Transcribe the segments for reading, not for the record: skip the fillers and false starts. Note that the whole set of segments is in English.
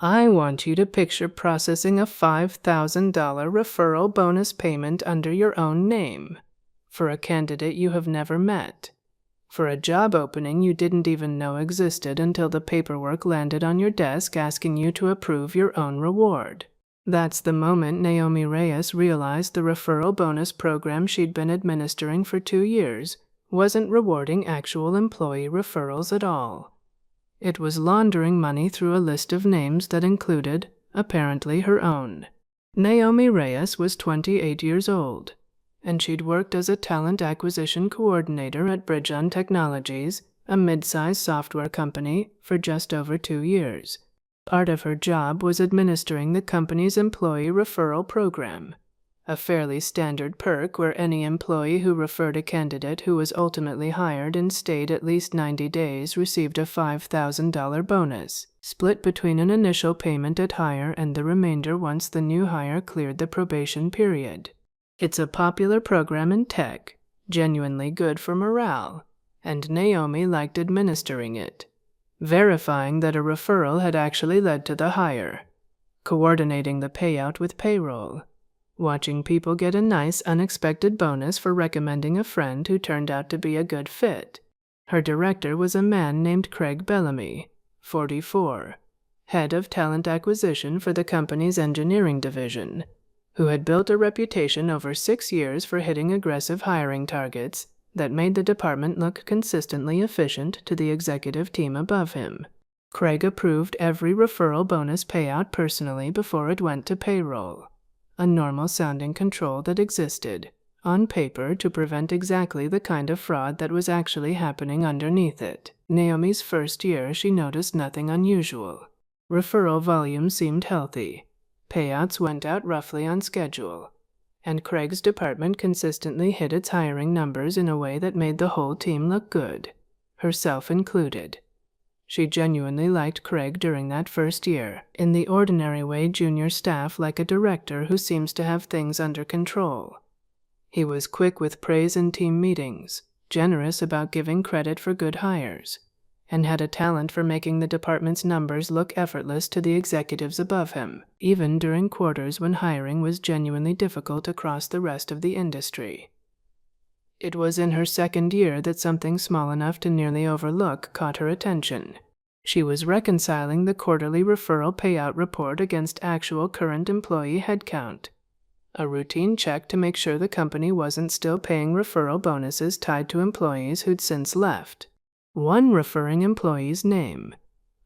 I want you to picture processing a $5,000 referral bonus payment under your own name for a candidate you have never met, for a job opening you didn't even know existed until the paperwork landed on your desk asking you to approve your own reward. That's the moment Naomi Reyes realized the referral bonus program she'd been administering for 2 years wasn't rewarding actual employee referrals at all. It was laundering money through a list of names that included, apparently, her own. Naomi Reyes was 28 years old, and she'd worked as a talent acquisition coordinator at Bridgeon Technologies, a mid-size software company, for just over 2 years. Part of her job was administering the company's employee referral program, a fairly standard perk where any employee who referred a candidate who was ultimately hired and stayed at least 90 days received a $5,000 bonus, split between an initial payment at hire and the remainder once the new hire cleared the probation period. It's a popular program in tech, genuinely good for morale, and Naomi liked administering it, verifying that a referral had actually led to the hire, coordinating the payout with payroll, watching people get a nice unexpected bonus for recommending a friend who turned out to be a good fit. Her director was a man named Craig Bellamy, 44, head of talent acquisition for the company's engineering division, who had built a reputation over 6 years for hitting aggressive hiring targets that made the department look consistently efficient to the executive team above him. Craig approved every referral bonus payout personally before it went to payroll, a normal-sounding control that existed, on paper, to prevent exactly the kind of fraud that was actually happening underneath it. Naomi's first year, she noticed nothing unusual. Referral volume seemed healthy. Payouts went out roughly on schedule, and Craig's department consistently hit its hiring numbers in a way that made the whole team look good, herself included. She genuinely liked Craig during that first year, in the ordinary way junior staff like a director who seems to have things under control. He was quick with praise in team meetings, generous about giving credit for good hires, and had a talent for making the department's numbers look effortless to the executives above him, even during quarters when hiring was genuinely difficult across the rest of the industry. It was in her second year that something small enough to nearly overlook caught her attention. She was reconciling the quarterly referral payout report against actual current employee headcount, a routine check to make sure the company wasn't still paying referral bonuses tied to employees who'd since left. One referring employee's name,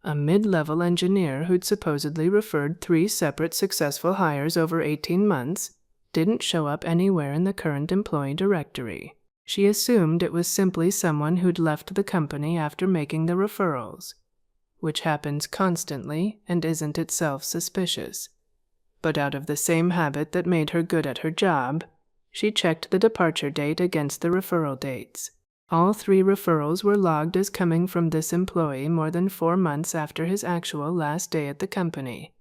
a mid-level engineer who'd supposedly referred 3 separate successful hires over 18 months, didn't show up anywhere in the current employee directory. She assumed it was simply someone who'd left the company after making the referrals, which happens constantly and isn't itself suspicious. But out of the same habit that made her good at her job, she checked the departure date against the referral dates. All 3 referrals were logged as coming from this employee more than 4 months after his actual last day at the company,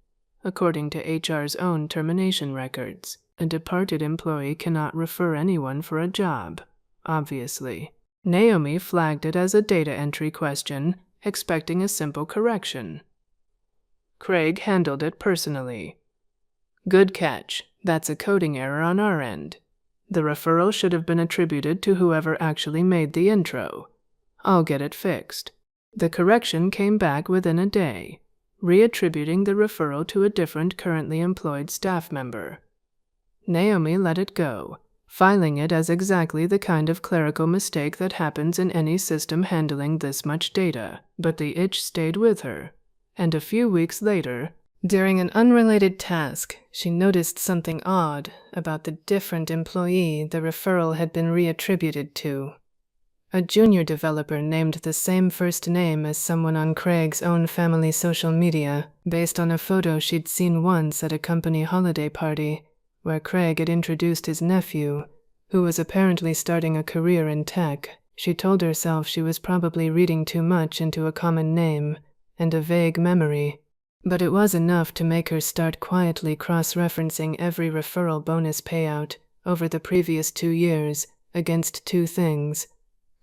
according to HR's own termination records. A departed employee cannot refer anyone for a job, obviously. Naomi flagged it as a data entry question, expecting a simple correction. Craig handled it personally. Good catch. That's a coding error on our end. The referral should have been attributed to whoever actually made the intro. I'll get it fixed. The correction came back within a day, reattributing the referral to a different currently employed staff member. Naomi let it go, filing it as exactly the kind of clerical mistake that happens in any system handling this much data. But the itch stayed with her, and a few weeks later, during an unrelated task, she noticed something odd about the different employee the referral had been reattributed to. A junior developer named the same first name as someone on Craig's own family social media, based on a photo she'd seen once at a company holiday party, where Craig had introduced his nephew, who was apparently starting a career in tech. She told herself she was probably reading too much into a common name and a vague memory, but it was enough to make her start quietly cross-referencing every referral bonus payout over the previous 2 years against 2 things: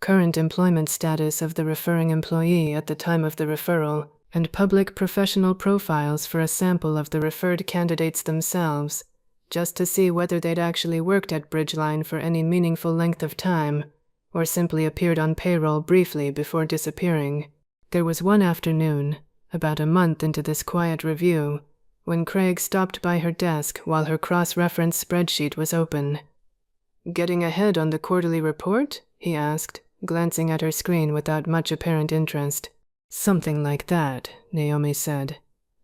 current employment status of the referring employee at the time of the referral, and public professional profiles for a sample of the referred candidates themselves, just to see whether they'd actually worked at Bridgeline for any meaningful length of time, or simply appeared on payroll briefly before disappearing. There was one afternoon, about a month into this quiet review, when Craig stopped by her desk while her cross-reference spreadsheet was open. "Getting ahead on the quarterly report?" he asked, glancing at her screen without much apparent interest. "Something like that," Naomi said,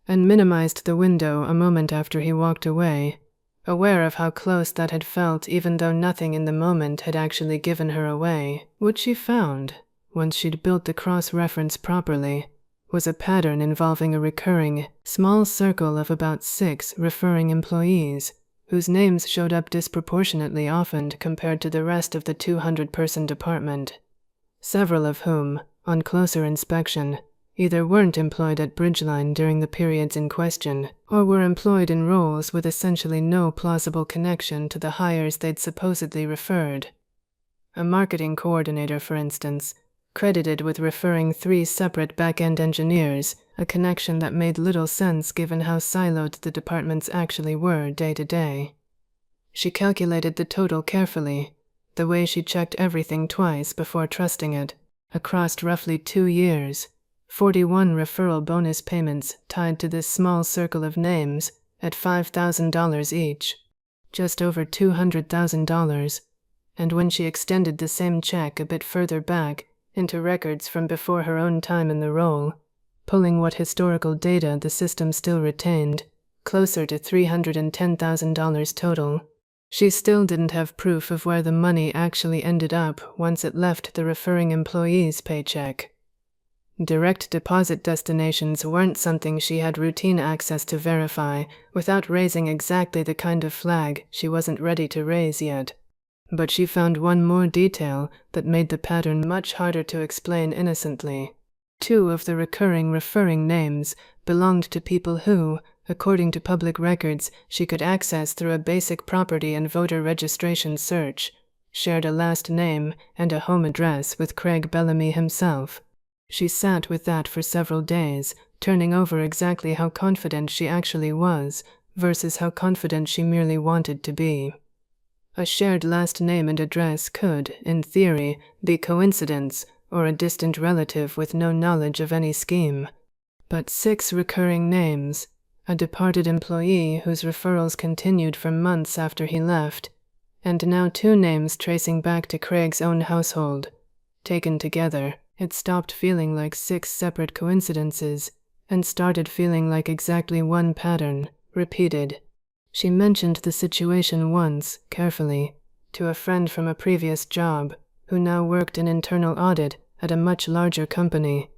and minimized the window a moment after he walked away, aware of how close that had felt even though nothing in the moment had actually given her away. What she found, once she'd built the cross-reference properly, was a pattern involving a recurring, small circle of about 6 referring employees, whose names showed up disproportionately often compared to the rest of the 200-person department, several of whom, on closer inspection, either weren't employed at Bridgeline during the periods in question, or were employed in roles with essentially no plausible connection to the hires they'd supposedly referred. A marketing coordinator, for instance, credited with referring 3 separate back-end engineers, a connection that made little sense given how siloed the departments actually were day to day. She calculated the total carefully, the way she checked everything twice before trusting it, across roughly 2 years, 41 referral bonus payments tied to this small circle of names at $5,000 each, just over $200,000, and when she extended the same check a bit further back into records from before her own time in the role, pulling what historical data the system still retained, closer to $310,000 total, she still didn't have proof of where the money actually ended up once it left the referring employee's paycheck. Direct deposit destinations weren't something she had routine access to verify without raising exactly the kind of flag she wasn't ready to raise yet. But she found one more detail that made the pattern much harder to explain innocently. 2 of the recurring referring names belonged to people who, according to public records she could access through a basic property and voter registration search, shared a last name and a home address with Craig Bellamy himself. She sat with that for several days, turning over exactly how confident she actually was versus how confident she merely wanted to be. A shared last name and address could, in theory, be coincidence or a distant relative with no knowledge of any scheme. But 6 recurring names, a departed employee whose referrals continued for months after he left, and now 2 names tracing back to Craig's own household. Taken together, it stopped feeling like 6 separate coincidences and started feeling like exactly one pattern, repeated. She mentioned the situation once, carefully, to a friend from a previous job who now worked in internal audit at a much larger company,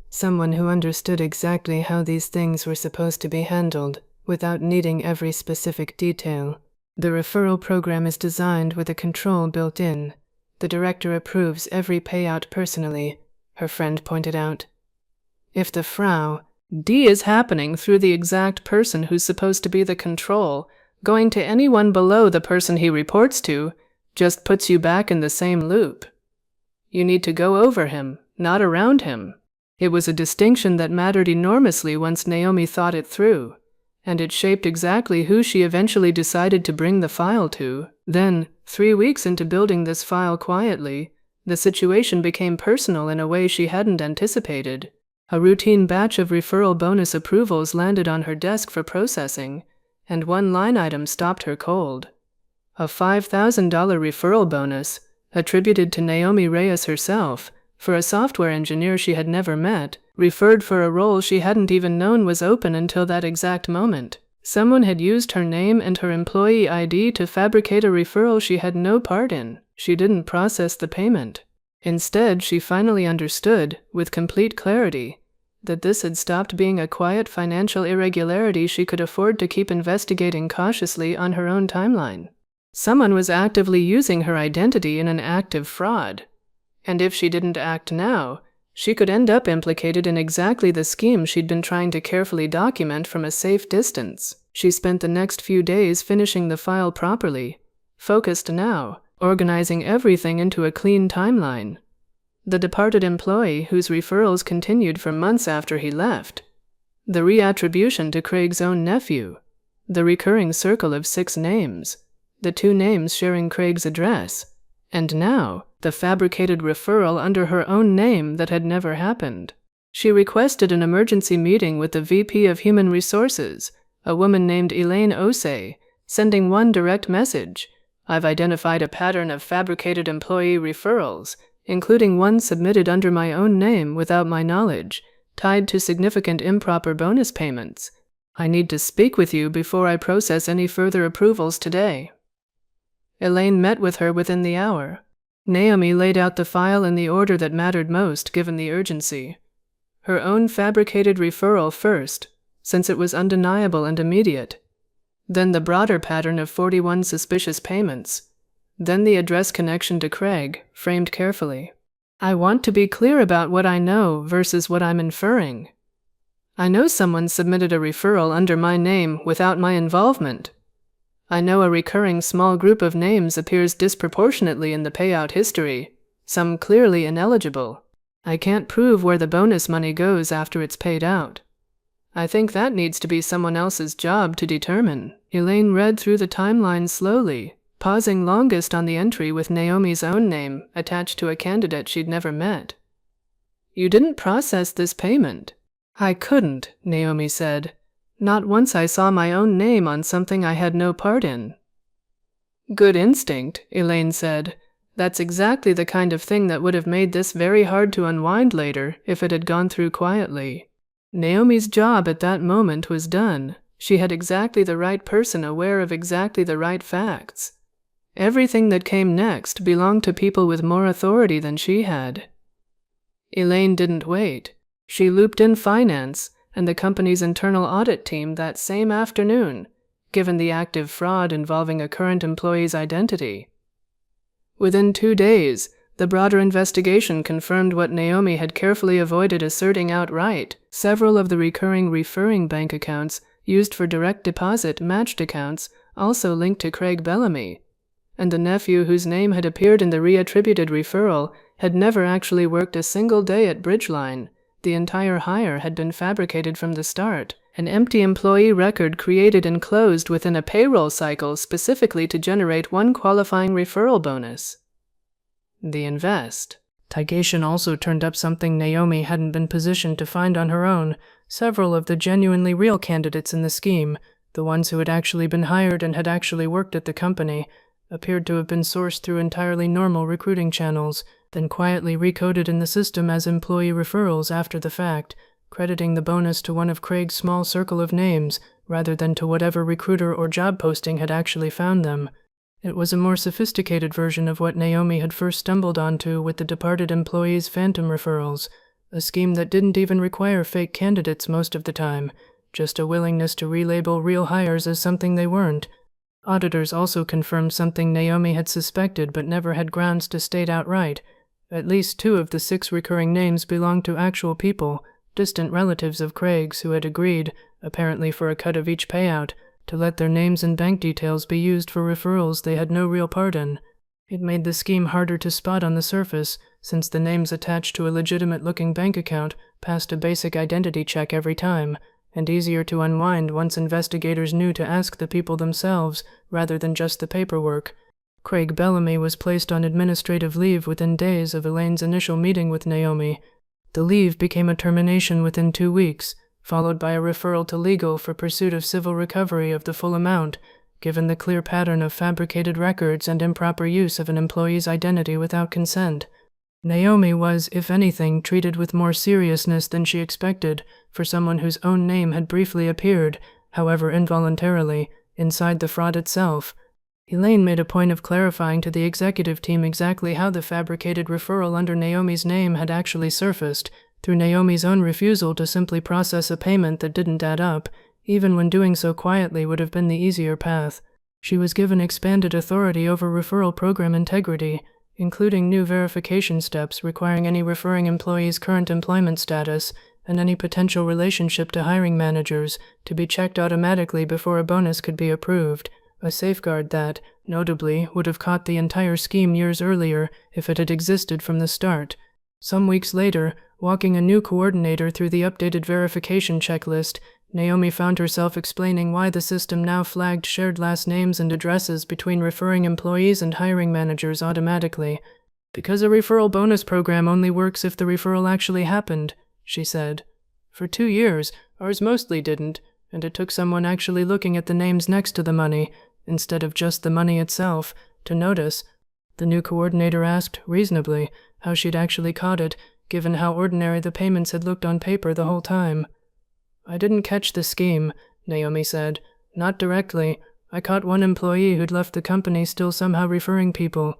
someone who understood exactly how these things were supposed to be handled without needing every specific detail. The referral program is designed with a control built in. The director approves every payout personally, her friend pointed out. If the Frau D is happening through the exact person who's supposed to be the control, going to anyone below the person he reports to just puts you back in the same loop. You need to go over him, not around him. It was a distinction that mattered enormously once Naomi thought it through, and it shaped exactly who she eventually decided to bring the file to. Then, 3 weeks into building this file quietly, the situation became personal in a way she hadn't anticipated. A routine batch of referral bonus approvals landed on her desk for processing, and one line item stopped her cold. A $5,000 referral bonus, attributed to Naomi Reyes herself, for a software engineer she had never met, referred for a role she hadn't even known was open until that exact moment. Someone had used her name and her employee ID to fabricate a referral she had no part in. She didn't process the payment. Instead, she finally understood, with complete clarity, that this had stopped being a quiet financial irregularity she could afford to keep investigating cautiously on her own timeline. Someone was actively using her identity in an act of fraud. And if she didn't act now, she could end up implicated in exactly the scheme she'd been trying to carefully document from a safe distance. She spent the next few days finishing the file properly, focused now, organizing everything into a clean timeline. The departed employee whose referrals continued for months after he left. The reattribution to Craig's own nephew. The recurring circle of 6 names. The 2 names sharing Craig's address. And now, the fabricated referral under her own name that had never happened. She requested an emergency meeting with the VP of Human Resources, a woman named Elaine Osei, sending one direct message: "I've identified a pattern of fabricated employee referrals, including one submitted under my own name without my knowledge, tied to significant improper bonus payments. I need to speak with you before I process any further approvals today." Elaine met with her within the hour. Naomi laid out the file in the order that mattered most given the urgency. Her own fabricated referral first, since it was undeniable and immediate. Then the broader pattern of 41 suspicious payments. Then the address connection to Craig, framed carefully. "I want to be clear about what I know versus what I'm inferring. I know someone submitted a referral under my name without my involvement. I know a recurring small group of names appears disproportionately in the payout history, some clearly ineligible. I can't prove where the bonus money goes after it's paid out. I think that needs to be someone else's job to determine." Elaine read through the timeline slowly, pausing longest on the entry with Naomi's own name attached to a candidate she'd never met. "You didn't process this payment." "I couldn't," Naomi said. "Not once I saw my own name on something I had no part in." "Good instinct," Elaine said. "That's exactly the kind of thing that would have made this very hard to unwind later if it had gone through quietly." Naomi's job at that moment was done. She had exactly the right person aware of exactly the right facts. Everything that came next belonged to people with more authority than she had. Elaine didn't wait. She looped in finance and the company's internal audit team that same afternoon, given the active fraud involving a current employee's identity. Within 2 days, the broader investigation confirmed what Naomi had carefully avoided asserting outright. Several of the recurring referring bank accounts used for direct deposit matched accounts also linked to Craig Bellamy, and the nephew whose name had appeared in the reattributed referral had never actually worked a single day at Bridgeline. The entire hire had been fabricated from the start, an empty employee record created and closed within a payroll cycle specifically to generate one qualifying referral bonus. The invest. Tigation also turned up something Naomi hadn't been positioned to find on her own. Several of the genuinely real candidates in the scheme, the ones who had actually been hired and had actually worked at the company, appeared to have been sourced through entirely normal recruiting channels, then quietly recoded in the system as employee referrals after the fact, crediting the bonus to one of Craig's small circle of names, rather than to whatever recruiter or job posting had actually found them. It was a more sophisticated version of what Naomi had first stumbled onto with the departed employee's phantom referrals, a scheme that didn't even require fake candidates most of the time, just a willingness to relabel real hires as something they weren't. Auditors also confirmed something Naomi had suspected but never had grounds to state outright. At least 2 of the 6 recurring names belonged to actual people, distant relatives of Craig's, who had agreed, apparently for a cut of each payout, to let their names and bank details be used for referrals they had no real part in. It made the scheme harder to spot on the surface, since the names attached to a legitimate-looking bank account passed a basic identity check every time, and easier to unwind once investigators knew to ask the people themselves rather than just the paperwork. Craig Bellamy was placed on administrative leave within days of Elaine's initial meeting with Naomi. The leave became a termination within 2 weeks, followed by a referral to legal for pursuit of civil recovery of the full amount, given the clear pattern of fabricated records and improper use of an employee's identity without consent. Naomi was, if anything, treated with more seriousness than she expected for someone whose own name had briefly appeared, however involuntarily, inside the fraud itself. Elaine made a point of clarifying to the executive team exactly how the fabricated referral under Naomi's name had actually surfaced, through Naomi's own refusal to simply process a payment that didn't add up, even when doing so quietly would have been the easier path. She was given expanded authority over referral program integrity, including new verification steps requiring any referring employee's current employment status and any potential relationship to hiring managers to be checked automatically before a bonus could be approved, a safeguard that, notably, would have caught the entire scheme years earlier if it had existed from the start. Some weeks later, walking a new coordinator through the updated verification checklist, Naomi found herself explaining why the system now flagged shared last names and addresses between referring employees and hiring managers automatically. "Because a referral bonus program only works if the referral actually happened," she said. "For 2 years, ours mostly didn't, and it took someone actually looking at the names next to the money, instead of just the money itself, to notice." The new coordinator asked, reasonably, how she'd actually caught it, given how ordinary the payments had looked on paper the whole time. "I didn't catch the scheme," Naomi said. "Not directly. I caught one employee who'd left the company still somehow referring people.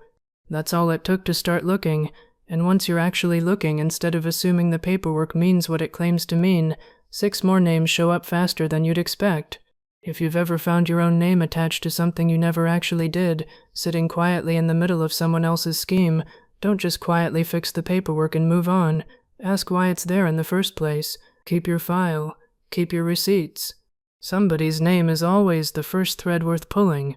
That's all it took to start looking, and once you're actually looking instead of assuming the paperwork means what it claims to mean, 6 more names show up faster than you'd expect. If you've ever found your own name attached to something you never actually did, sitting quietly in the middle of someone else's scheme, don't just quietly fix the paperwork and move on. Ask why it's there in the first place. Keep your file. Keep your receipts. Somebody's name is always the first thread worth pulling."